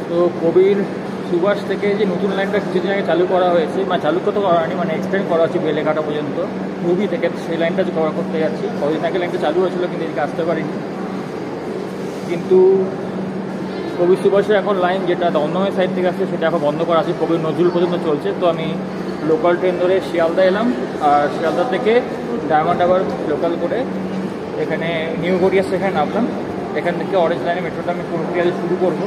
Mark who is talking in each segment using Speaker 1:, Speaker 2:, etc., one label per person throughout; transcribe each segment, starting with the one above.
Speaker 1: তো কবির সুভাষ থেকে যে নতুন লাইনটা কিছুদিন আগে চালু করা হয়েছে, মানে চালু করতে করা হয়নি, মানে এক্সটেন্ড করা হচ্ছে বেলেঘাটা পর্যন্ত রুবি থেকে, সেই লাইনটা কভার করতে যাচ্ছি। কদিন আগে লাইনটা চালু হয়েছিল কিন্তু এদিকে আসতে পারিনি। কিন্তু কবির সুভাষের এখন লাইন যেটা দমদমের সাইড থেকে আসছে সেটা এখন বন্ধ করা আছে, কবির নজরুল পর্যন্ত চলছে। তো আমি লোকাল ট্রেন ধরে শিয়ালদা এলাম, আর শিয়ালদা থেকে ডায়মন্ড হারবার লোকাল করে এখানে নিউ গড়িয়া স্টেশনে নামলাম। এখান থেকে অরেঞ্জ লাইনে মেট্রোটা আমি পুরোপুরি শুরু করবো।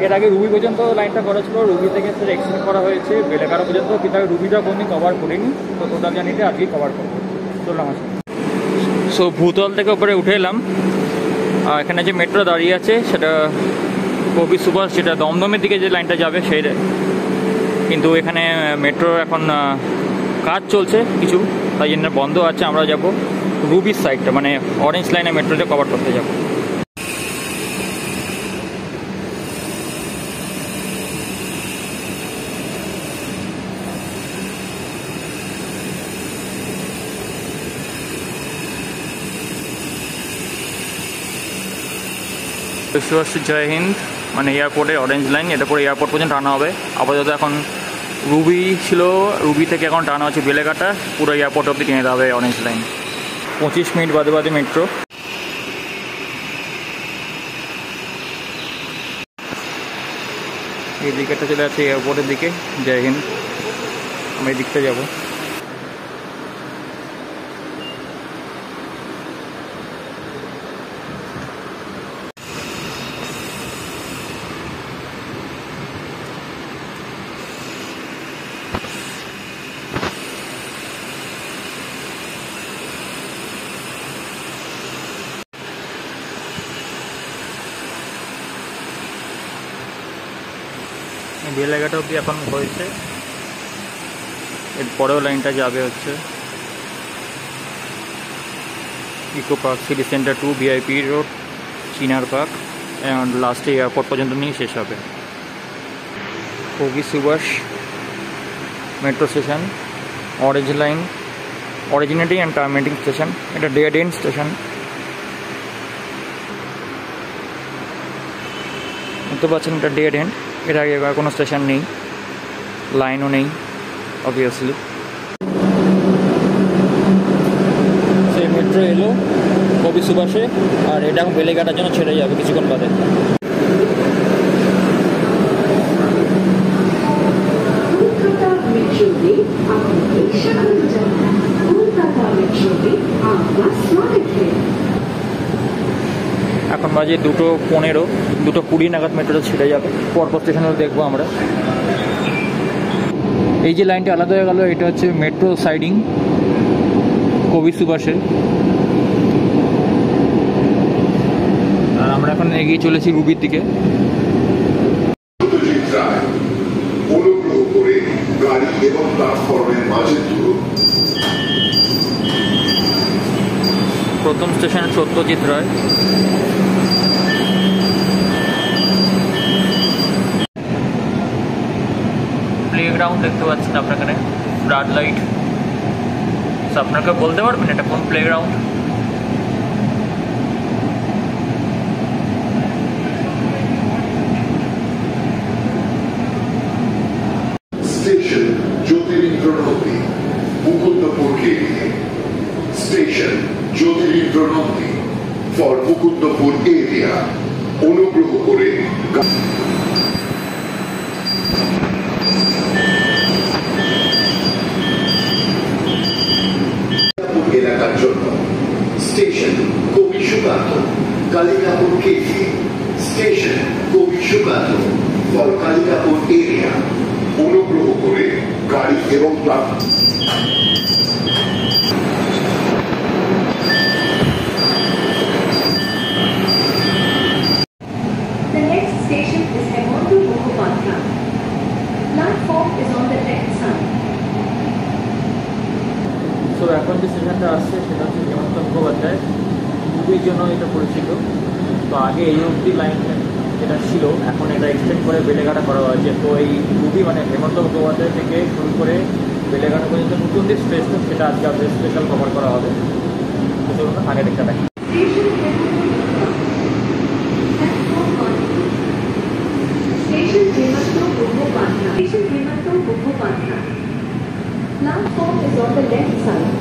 Speaker 1: এর আগে রুবি পর্যন্ত লাইনটা করা ছিল, রুবি থেকে সেটা এক্সটেন্ড করা হয়েছে বেলেঘাটা পর্যন্ত, কিন্তু আমি রুবিটা কোনোদিন কভার করিনি। তো টোটাল জার্নিটা আজকেই কভার করবো, চললাম আসলে। সো ভূতল থেকে উপরে উঠে এলাম, আর এখানে যে মেট্রো দাঁড়িয়ে আছে সেটা কবি সুভাষ, যেটা দমদমের দিকে যে লাইনটা যাবে সেই, কিন্তু এখানে মেট্রো এখন কাজ চলছে কিছু, তাই জন্য বন্ধ আছে। আমরা যাব রুবির সাইডটা, মানে অরেঞ্জ লাইনে মেট্রোটা কভার করতে যাব। জয় হিন্দ, মানে এয়ারপোর্টের অরেঞ্জ লাইন, এটা পরে এয়ারপোর্ট পর্যন্ত টানা হবে। আপাতত এখন রুবি ছিল, রুবি থেকে এখন টানা হচ্ছে বেলেঘাটা, পুরো এয়ারপোর্ট অব্দি টেনে দেওয়া হবে অরেঞ্জ লাইন। 25 মিনিট বাদে বাদে মেট্রো। এই দিকেটা চলে আছে এয়ারপোর্টের দিকে। জয় হিন্দ, আমি এই দিকটা যাবো। বেলেঘাটা অব্দি এখন হয়েছে, এরপরেও লাইনটা যাবে হচ্ছে eco park, city centre 2, VIP road, Chinar park, and লাস্টে এয়ারপোর্ট পর্যন্ত নিয়ে শেষ হবে। Kavi Subhash metro station, orange line, originating and terminating station. এটা ডেড এন্ড স্টেশন, বুঝতে পারছেন, এটা ডেড এন্ড। এর আগে কোনো স্টেশন নেই, লাইনও নেই অবভিয়াসলি। সেই মেট্রো এলো কবি সুভাষে, আর এটা এখন বেলেঘাটার জন্য ছেড়ে যাবে কিছুক্ষণ বাদে। এখন বাজে 2:15, 2:20 নাগাদ মেট্রোটা ছেড়ে যাবে। পরপর স্টেশনে দেখবো আমরা। এই যে লাইনটা আলাদা হয়ে গেল, এটা হচ্ছে মেট্রো সাইডিং কবি সুভাষে, আর আমরা এখন এগিয়ে চলেছি রুবির দিকে। প্রথম স্টেশন সত্যজিৎ রায়। প্লেগ্রাউন্ড দেখতে পাচ্ছেন আপনার এখানে, ব্রাড লাইট। আপনাকে বলতে পারবেন এটা কোন প্লেগ্রাউন্ড?
Speaker 2: স্টেশন জ্যোতিরিন্দ্র নন্দী, মুকুন্দপুর কেরিয়ে। Station Jyotirindra Nandi for Mukundapur area. অনুগ্রহ করে এলাকার জন্য। স্টেশন কবি সুকান্ত, কালিকাপুর কেরিয়ে। স্টেশন কবি সুকান্ত ফর কালিকাপুর এরিয়া। অনুগ্রহ করে গাড়ি এবং
Speaker 3: The next station is Hemontu Mukhopadhyay. Platform is on the left side.
Speaker 1: So এখন যে স্টেশনটা আসছে সেটা হচ্ছে হেমন্ত মুখোপাধ্যায়, রুবির জন্য এটা পরিচিত। তো আগে এই অবধি লাইন যেটা ছিল, এখন এটা এক্সটেন্ড করে বেলেঘাটা করা হয়েছে। তো এই রুবি মানে হেমন্ত মুখোপাধ্যায় থেকে শুরু করে বেলেঘাটা পর্যন্ত নতুন যে স্টেশন, সেটা আজকে আমাদের স্পেশাল কভার করা হবে। তো চলুন আগে দেখতে পাই।
Speaker 3: Station Hemantro Mukhopadhyay. Station Hemantro Mukhopadhyay. Platform is on the left side.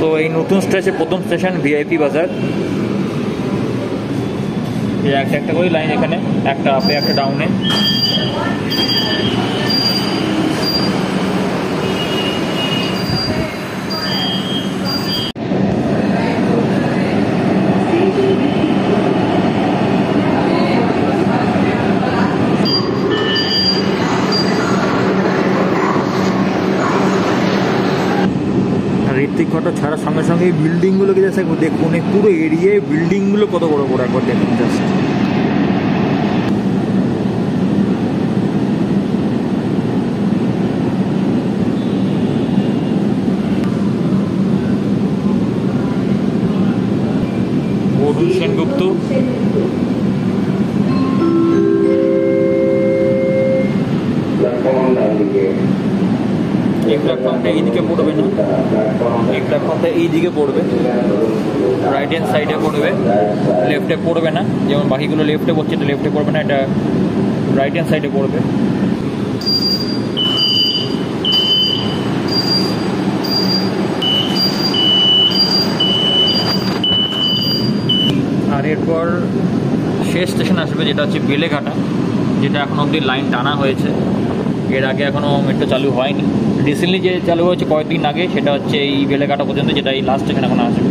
Speaker 1: তো এই নতুন স্টেশন প্রথম স্টেশন ভিআইপি বাজার। এই একটা একটা করে লাইন, এখানে একটা আপে একটা ডাউনে। ঋত্বিক ঘটক ছাড়ার সঙ্গে সঙ্গে এই বিল্ডিংগুলোকে জাস্ট একবার দেখুন, এই পুরো এরিয়ায় বিল্ডিংগুলো কত বড় বড় একবার দেখুন জাস্ট। অরুণ সেনগুপ্ত। এই প্ল্যাটফর্মটা এইদিকে পড়বে না, এই প্ল্যাটফর্মটা এইদিকে পড়বে, রাইট হ্যান্ড সাইডে পড়বে, লেফটে পড়বে না। যেমন বাকিগুলো লেফটে পড়ছে, এটা লেফটে পড়বে না, এটা রাইট হ্যান্ড সাইডে পড়বে। আর এরপর শেষ স্টেশন আসবে, যেটা হচ্ছে বেলেঘাটা, যেটা এখন অবধি লাইন টানা হয়েছে। এর আগে এখনও মেট্রো চালু হয়নি। রিসেন্টলি যে চালু হয়েছে কয়েকদিন আগে, সেটা হচ্ছে এই বেলেঘাটা পর্যন্ত, যেটা এই লাস্ট স্টেশন এখন আসবে।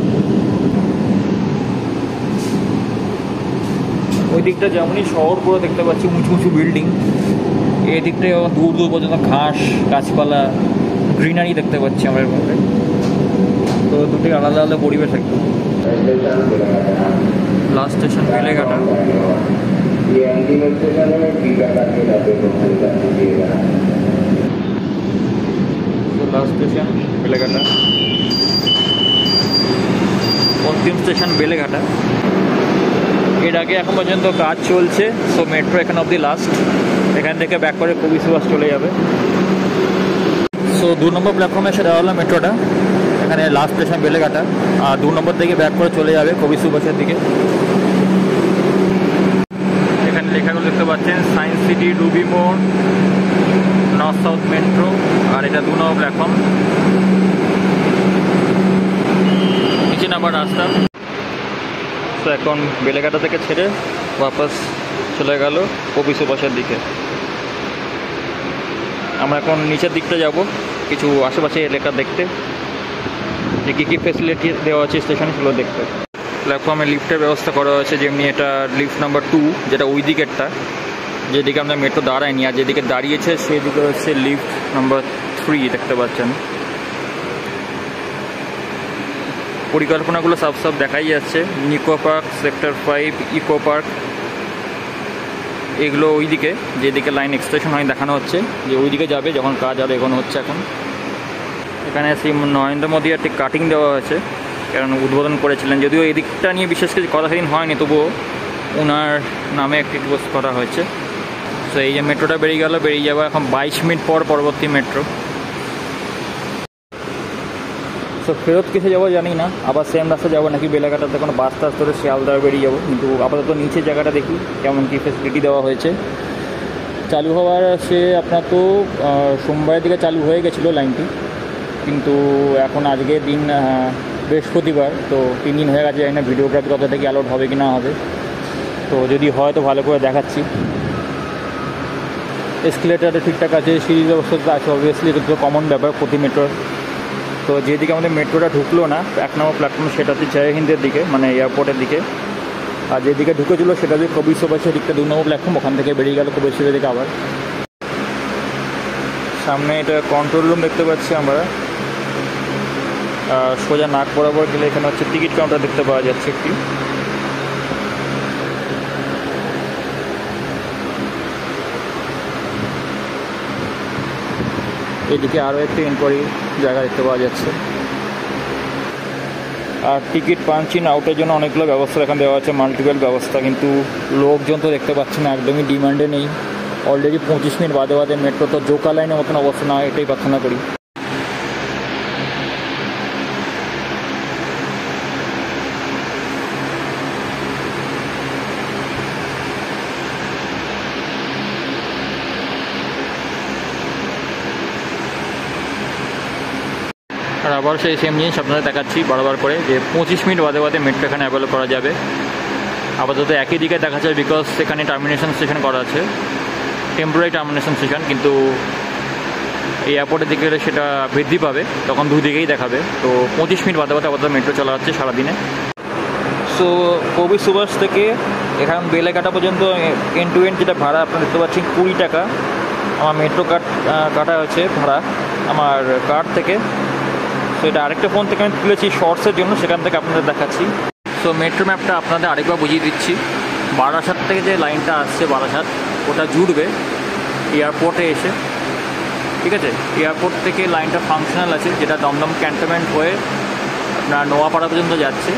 Speaker 1: ওই দিকটা যেমনই শহর পুরো দেখতে পাচ্ছি, উঁচু উঁচু বিল্ডিং, এই দিকটায় দূর দূর পর্যন্ত ঘাস গাছপালা গ্রিনারি দেখতে পাচ্ছি আমরা এর মধ্যে। তো দুটি আলাদা আলাদা পরিবেশ একদম। Last station Beleghata. Last station Beleghata, অন্তিম স্টেশন বেলেঘাটা। এর আগে এখন পর্যন্ত কাজ চলছে, সো মেট্রো এখানে অবধি লাস্ট। এখান থেকে ব্যাক করে কবি সুভাষ চলে যাবে। সো 2 নম্বর প্ল্যাটফর্মে এসে দেওয়া হলো মেট্রোটা। এখানে লাস্ট স্টেশন বেলেঘাটা, আর 2 নম্বর থেকে ব্যাক করে চলে যাবে কবি সুভাষের দিকে। এখানে লেখাগুলো দেখতে পাচ্ছেন, সায়েন্স সিটি, রুবি মোড়, নর্থ সাউথ মেট্রো, আর এটা 2 নম্বর প্ল্যাটফর্ম। নিচে নামার রাস্তা। তো এখন বেলেঘাটা থেকে ছেড়ে ওয়াপাস চলে গেল কবি সুভাষের দিকে। আমরা এখন নিচের দিকটা যাব, কিছু আশেপাশে এলাকা দেখতে, যে কী কী ফেসিলিটি দেওয়া আছে স্টেশনে সেগুলো দেখতে। প্ল্যাটফর্মে লিফটের ব্যবস্থা করা হয়েছে, যেমনি এটা লিফট নাম্বার 2, যেটা ওই দিকেরটা, যেদিকে আমরা মেট্রো দাঁড়ায়নি, আর যেদিকে দাঁড়িয়েছে সেদিকে হচ্ছে লিফট নাম্বার 3 দেখতে পাচ্ছেন। পরিকল্পনাগুলো সব দেখাই যাচ্ছে। Nicco park, sector 5, eco park, এগুলো ওই দিকে, যেদিকে লাইন এক্সটেনশন হয় দেখানো হচ্ছে, যে ওই দিকে যাবে যখন কাজ আরও এগোনো হচ্ছে। এখন এখানে সেই নরেন্দ্র মোদী একটি কাটিং দেওয়া হয়েছে, কারণ উদ্বোধন করেছিলেন, যদিও এই দিকটা নিয়ে বিশেষ কিছু কথা সেদিন হয়নি, তবুও ওনার নামে একটি পোস্ট করা হয়েছে। তো এই যে মেট্রোটা বেরিয়ে যাবে এখন 22 মিনিট পর পরবর্তী মেট্রো। তো ফেরত কিসে যাবো জানি না, আবার সেম রাস্তা যাবো নাকি বেলেঘাটাতে কোনো বাস টাস ধরে শিয়ালদা বেরিয়ে যাবো। কিন্তু আপাতত নিচের জায়গাটা দেখি কেমন কী ফেসিলিটি দেওয়া হয়েছে। চালু হওয়ার সে আপনার তো সোমবারের দিকে চালু হয়ে গেছিলো লাইনটি, কিন্তু এখন আজকে দিন বৃহস্পতিবার, তো 3 দিন হয়ে গেছে, জানি না ভিডিওগ্রাফি কত থেকে অ্যালাউড হবে কি না হবে। তো যদি হয় তো ভালো করে দেখাচ্ছি। এসকেলেটারটা ঠিকঠাক আছে, সিঁড়ির ব্যবস্থা তো আছে অবভিয়াসলি, এটা তো কমন ব্যাপার প্রতি মেট্রোর। তো যেদিকে আমাদের মেট্রোটা ঢুকলো না 1 নম্বর প্ল্যাটফর্ম, সেটা হচ্ছে জয় হিন্দের দিকে, মানে এয়ারপোর্টের দিকে। আর যেদিকে ঢুকেছিল সেটা দিয়ে কবি সুভাষের দিকটা 2 নম্বর প্ল্যাটফর্ম, ওখান থেকে বেরিয়ে গেল কবি সুভাষের দিকে আবার। সামনে এটা কন্ট্রোল রুম দেখতে পাচ্ছি আমরা। সোজা নাক বরাবর গেলে এখানে হচ্ছে টিকিট কাউন্টার দেখতে পাওয়া যাচ্ছে একটি। এদিকে আরও একটি এনকোয়ারি জায়গা দেখতে পাওয়া যাচ্ছে। আর টিকিট পাঞ্চ ইন আউটের জন্য অনেকগুলো ব্যবস্থা এখানে দেওয়া আছে, মাল্টিপল ব্যবস্থা, কিন্তু লোকজন তো দেখতে পাচ্ছি না, একদমই ডিমান্ডে নেই। অলরেডি 25 মিনিট বাদে বাদে মেট্রো তো জোকা লাইনের মতন অবস্থা না, এটাই প্রার্থনা করি। আর আবার সেই সেম জিনিস আপনাদের দেখাচ্ছি বারবার করে, যে 25 মিনিট বাদে বাদে মেট্রো এখানে অ্যাভেল করা যাবে। আপাতত একই দিকে দেখা যায়, বিকজ সেখানে টার্মিনেশন স্টেশন করা আছে, টেম্পোরারি টার্মিনেশন স্টেশন, কিন্তু এই এয়ারপোর্টের দিকে গেলে সেটা বৃদ্ধি পাবে, তখন দুদিকেই দেখাবে। তো 25 মিনিট বাদে বাদে আপাতত মেট্রো চলা হচ্ছে সারাদিনে। সো কবি সুভাষ থেকে এখান বেলেঘাটা পর্যন্ত এন্ড টু এন্ড যেটা ভাড়া আপনারা দেখতে পাচ্ছেন 20 টাকা আমার মেট্রো কার্ড কাটা হচ্ছে ভাড়া আমার কার্ড থেকে। তো এটা আরেকটা ফোন থেকে আমি তুলেছি শর্টসের জন্য, সেখান থেকে আপনাদের দেখাচ্ছি। সো মেট্রো ম্যাপটা আপনাদের আরেকবার বুঝিয়ে দিচ্ছি। বারাসাত থেকে যে লাইনটা আসছে বারাসাত, ওটা জুড়বে এয়ারপোর্টে এসে, ঠিক আছে? এয়ারপোর্ট থেকে লাইনটা ফাংশনাল আছে, যেটা দমদম ক্যান্টনমেন্ট হয়ে আপনার নোয়াপাড়া পর্যন্ত যাচ্ছে।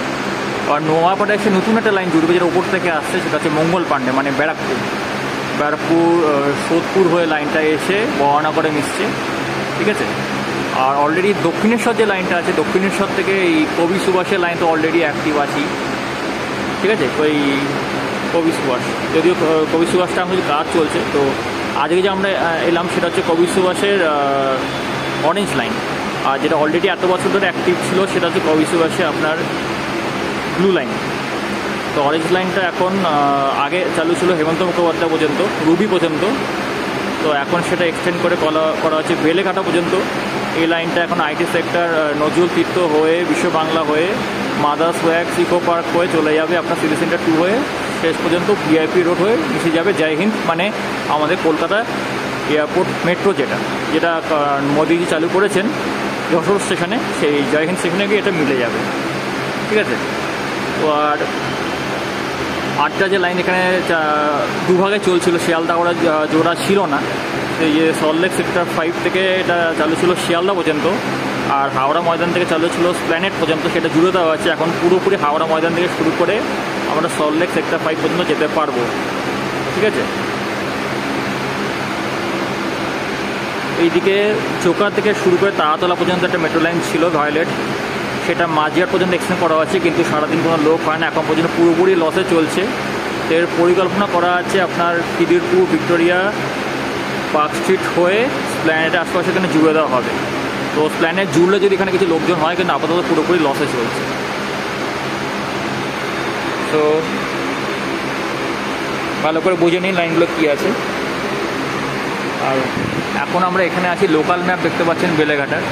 Speaker 1: আর নোয়াপাড়া এসে নতুন একটা লাইন জুড়বে, যেটা উপর থেকে আসছে, সেটা হচ্ছে মঙ্গল পাণ্ডে, মানে ব্যারাকপুর সোদপুর হয়ে লাইনটা এসে বহরনগরে মিশছে, ঠিক আছে? আর অলরেডি দক্ষিণেশ্বর যে লাইনটা আছে, দক্ষিণেশ্বর থেকে এই কবি সুভাষের লাইন তো অলরেডি অ্যাক্টিভ আছি, ঠিক আছে? তো এই কবি সুভাষ, যদিও কবি সুভাষটা আমাদের কাজ চলছে, তো আজকে যে আমরা এলাম সেটা হচ্ছে কবি সুভাষের অরেঞ্জ লাইন। আর যেটা অলরেডি এত বছর ধরে অ্যাক্টিভ ছিল সেটা হচ্ছে কবি সুভাষে আপনার ব্লু লাইন। তো অরেঞ্জ লাইনটা এখন আগে চালু ছিল হেমন্ত মুখোপাধ্যায় পর্যন্ত, রুবি পর্যন্ত, তো এখন সেটা এক্সটেন্ড করে করা হচ্ছে বেলেঘাটা পর্যন্ত। এই লাইনটা এখন আইটি সেক্টর, নজরুল তীর্থ হয়ে, বিশ্ব বাংলা হয়ে, মাদার্স ওয়াক্স, ইকো পার্ক হয়ে চলে যাবে আপনার সিটি সেন্টার 2 হয়ে, শেষ পর্যন্ত ভিআইপি রোড হয়ে মিশে যাবে জয় হিন্দ, মানে আমাদের কলকাতা এয়ারপোর্ট মেট্রো যেটা মোদিজি চালু করেছেন যশোর স্টেশনে, সেই জয় হিন্দ স্টেশনে গিয়ে এটা মিলে যাবে, ঠিক আছে? তো আর 8টা যে লাইন এখানে দুভাগে চলছিল, শিয়ালদা ওরা জোড়া ছিল না, এই যে সল্টলেক সেক্টর 5 থেকে এটা চালু ছিল শিয়ালদা পর্যন্ত, আর হাওড়া ময়দান থেকে চালু ছিল স্প্ল্যানেড পর্যন্ত, সেটা জুড়ে দেওয়া হচ্ছে। এখন পুরোপুরি হাওড়া ময়দান থেকে শুরু করে আমরা সল্টলেক সেক্টর 5 পর্যন্ত যেতে পারবো, ঠিক আছে? এইদিকে চোকা থেকে শুরু করে তারাতলা পর্যন্ত একটা মেট্রো লাইন ছিল ভায়োলেট, সেটা মাঝিয়ার পর্যন্ত এক্সটেন্ড করা হচ্ছে, কিন্তু সারাদিন কোনো লোক হয় না, এখন পর্যন্ত পুরোপুরি লসে চলছে। এর পরিকল্পনা করা আছে আপনার খিদিরপুর, ভিক্টোরিয়া, পার্ক স্ট্রিট হয়ে স্প্ল্যানেটের আশপাশে এখানে জুড়ে দেওয়া হবে। তো স্প্ল্যানেট জুড়লে যদি এখানে কিছু লোকজন হয়, কিন্তু আপাতত পুরোপুরি লসে চলছে। তো ভালো করে বুঝে নিন লাইনগুলো কী আছে। আর এখন আমরা এখানে আছি, লোকাল ম্যাপ দেখতে পাচ্ছেন বেলেঘাটার।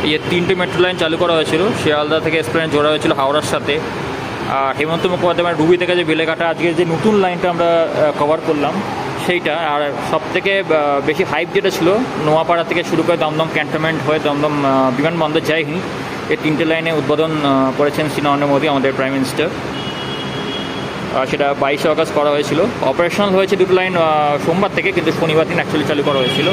Speaker 1: এই 3টে মেট্রো লাইন চালু করা হয়েছিল, শিয়ালদা থেকে এসপ্ল্যানেড জোড়া হয়েছিল হাওড়ার সাথে। আর হেমন্ত মুখোপাধ্যায় মানে রুবি থেকে যে বেলেঘাটা আজকে যে নতুন লাইনটা আমরা কভার করলাম সেইটা। আর সবথেকে বেশি হাইপ যেটা ছিল নোয়াপাড়া থেকে শুরু করে দমদম ক্যান্টনমেন্ট হয়ে দমদম বিমানবন্দর জয় হিন্দ, এই 3টে লাইনে উদ্বোধন করেছেন শ্রী নরেন্দ্র মোদী, আমাদের প্রাইম মিনিস্টার। সেটা 22শে আগস্ট করা হয়েছিল। অপারেশনাল হয়েছে 2টো লাইন সোমবার থেকে, কিন্তু শনিবার দিন অ্যাকচুয়ালি চালু করা হয়েছিল।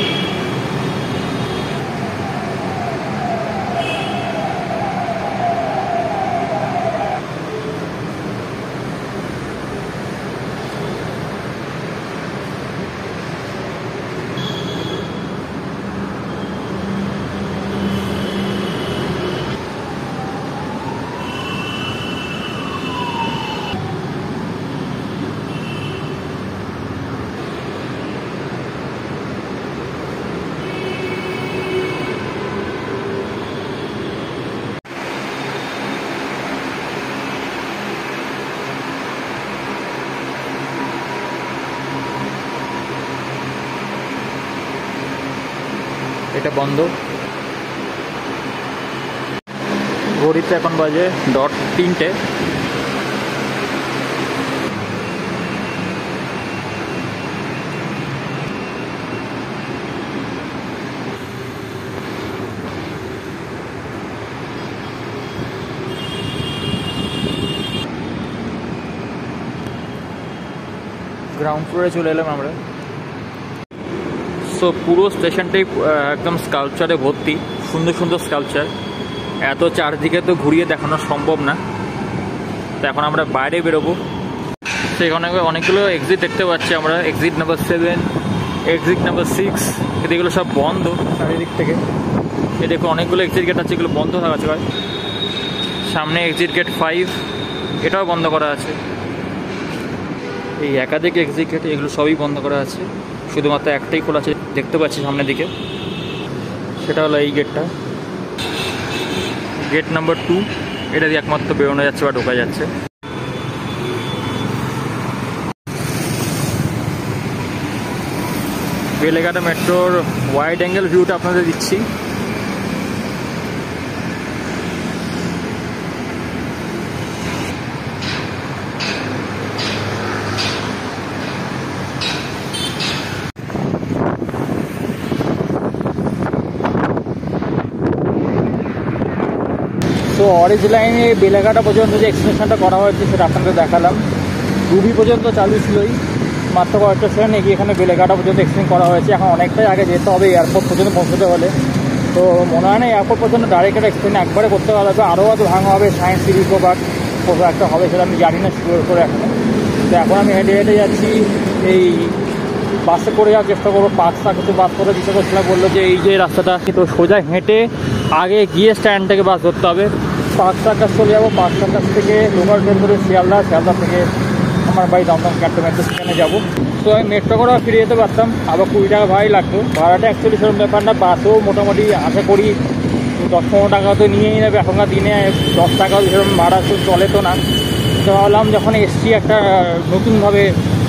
Speaker 1: এটা বন্ধ। ঘড়িতে এখন বাজে 3:00। গ্রাউন্ড ফ্লোরে চলে এলাম আমরা। সো পুরো স্টেশনটাই একদম স্কাল্পচারে ভর্তি, সুন্দর সুন্দর স্কাল্পচার। এত চারদিকে তো ঘুরিয়ে দেখানো সম্ভব না, তো এখন আমরা বাইরে বেরোবো। তো এখানে অনেকগুলো এক্সিট দেখতে পাচ্ছি আমরা, এক্সিট নাম্বার 7, এক্সিট নাম্বার 6, কিন্তু এগুলো সব বন্ধ চারিদিক থেকে। এ দেখো অনেকগুলো এক্সিট গেট আছে, এগুলো বন্ধ থাকা আছে। সামনে এক্সিট গেট 5, এটাও বন্ধ করা আছে। এই একাধিক এক্সিট গেট, এগুলো সবই বন্ধ করা আছে, শুধুমাত্র একটাই খোলা আছে দেখতে পাচ্ছি সামনের দিকে, সেটা হলো এই গেটটা, গেট নাম্বার 2। এটা দিয়ে একমাত্র বেরোনো যাচ্ছে বা ঢোকা যাচ্ছে। বেলেঘাটা মেট্রোর ওয়াইড অ্যাঙ্গেল ভিউটা আপনাদের দিচ্ছি। তো অরেঞ্জ লাইনে বেলেঘাটা পর্যন্ত যে এক্সটেনশনটা করা হয়েছে সেটা আপনাদের দেখালাম। রুবি পর্যন্ত চালু ছিলই, মাত্র কয়েকটা স্টেশন এগিয়ে এখানে বেলেঘাটা পর্যন্ত এক্সটেন্ড করা হয়েছে। এখন অনেকটাই আগে যেতে হবে এয়ারপোর্ট পর্যন্ত পৌঁছতে হলে। তো মনে হয় না এয়ারপোর্ট পর্যন্ত ডাইরেক্ট একটা এক্সটেন্ড একবারে করতে পারবে, আরও ভাঙা হবে, সায়েন্স সিটি বা কোথাও একটা হবে, সেটা আমি জানি না শিওর করে এখনো। তো এখন আমি হেঁটে হেঁটে যাচ্ছি, এই বাসে করে যাওয়ার চেষ্টা করবো। পাঁচটা কিছু বাস করে দিতে করছিলাম, বললো যে এই যে রাস্তাটা, তো সোজা হেঁটে আগে গিয়ে স্ট্যান্ড থেকে বাস ধরতে হবে। 5টার কাছ চলে যাবো, 5টার কাছ থেকে লোকাল ট্রেন ধরে শিয়ালদা, শিয়ালদা থেকে আমার বাড়ি দমদম ক্যান্টনমেন্ট, সেখানে যাবো। তো আমি মেট্রো করে ফিরে যেতে পারতাম, আবার 20 টাকা ভাড়াই লাগতো। ভাড়াটা অ্যাকচুয়ালি সেরকম ব্যাপার না, বাসেও মোটামুটি আশা করি 10-15 টাকা তো নিয়েই নেবে। এখনকার দিনে 10 টাকাও সেরকম ভাড়া তো চলে তো না। তো ভাবলাম যখন এসছি একটা নতুনভাবে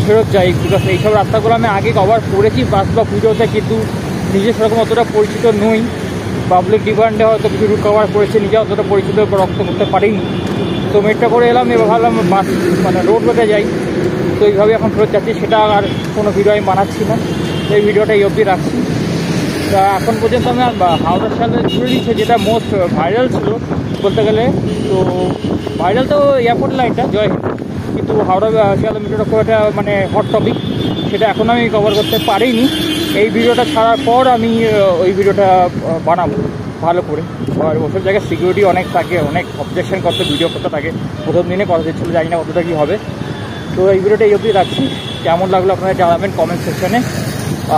Speaker 1: ফেরত যাই, বিকজ এইসব রাস্তাগুলো আমি আগে কভার করেছি বাস বা পুজোতে, কিন্তু নিজে সেরকম অতটা পরিচিত নই। পাবলিক ডিমান্ডে হয়তো কিছু রুট কভার করেছে, নিজে অতটা পরিচিত রক্ত করতে পারিনি। তো মেট্রো করে এলাম, এবার ভাবলাম বাস মানে রোড রোডে যাই। তো এইভাবে এখন ফেরত যাচ্ছি, সেটা আর কোনো ভিডিও আমি বানাচ্ছি না, এই ভিডিওটা এই অবধি রাখছি। তা এখন পর্যন্ত আমি হাওড়া শিয়ালদা ঘুরে দিচ্ছে, যেটা মোস্ট ভাইরাল ছিল বলতে গেলে। তো ভাইরাল তো এয়ারপোর্ট লাইনটা জয়, কিন্তু হাওড়া শিয়ালদা মেট্রোটা খুব একটা মানে হট টপিক, সেটা এখন আমি কভার করতে পারিনি। এই ভিডিওটা ছাড়ার পর আমি ওই ভিডিওটা বানাবো ভালো করে। আর ওসব জায়গায় সিকিউরিটি অনেক থাকে, অনেক অবজেকশন করতে ভিডিও করতে থাকে। প্রথম দিনে কথা দিচ্ছিলো, জানি না কতটা কী হবে। তো এই ভিডিওটা এই অবধি রাখছি, কেমন লাগলো আপনারা জানাবেন কমেন্ট সেকশনে।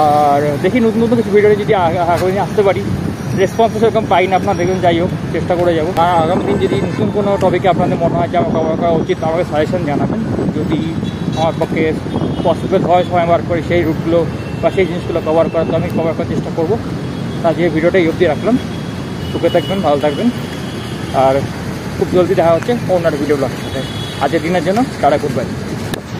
Speaker 1: আর দেখি নতুন নতুন কিছু ভিডিওতে যদি আগামী আসতে পারি। রেসপন্স সেরকম পাই না, আপনারা দেখবেন, যাই হোক চেষ্টা করে যাবো। আর আগামী দিন যদি নতুন কোনো টপিকে আপনাদের মনে হয় যে আমার কভার করা উচিত, আমাকে সাজেশন জানাবেন। যদি আমার পক্ষে পসিবল হয় সময় বার করে সেই রুটগুলো বা সেই জিনিসগুলো কভার করার, তো আমি কভার করার চেষ্টা করবো। তার যে ভিডিওটা এই অবধি রাখলাম, সুখে থাকবেন, ভালো থাকবেন, আর খুব জলদি দেখা হচ্ছে অন্য ভিডিও ব্লগের সাথে। আজকের দিনের জন্য টাটা, গুড বাই।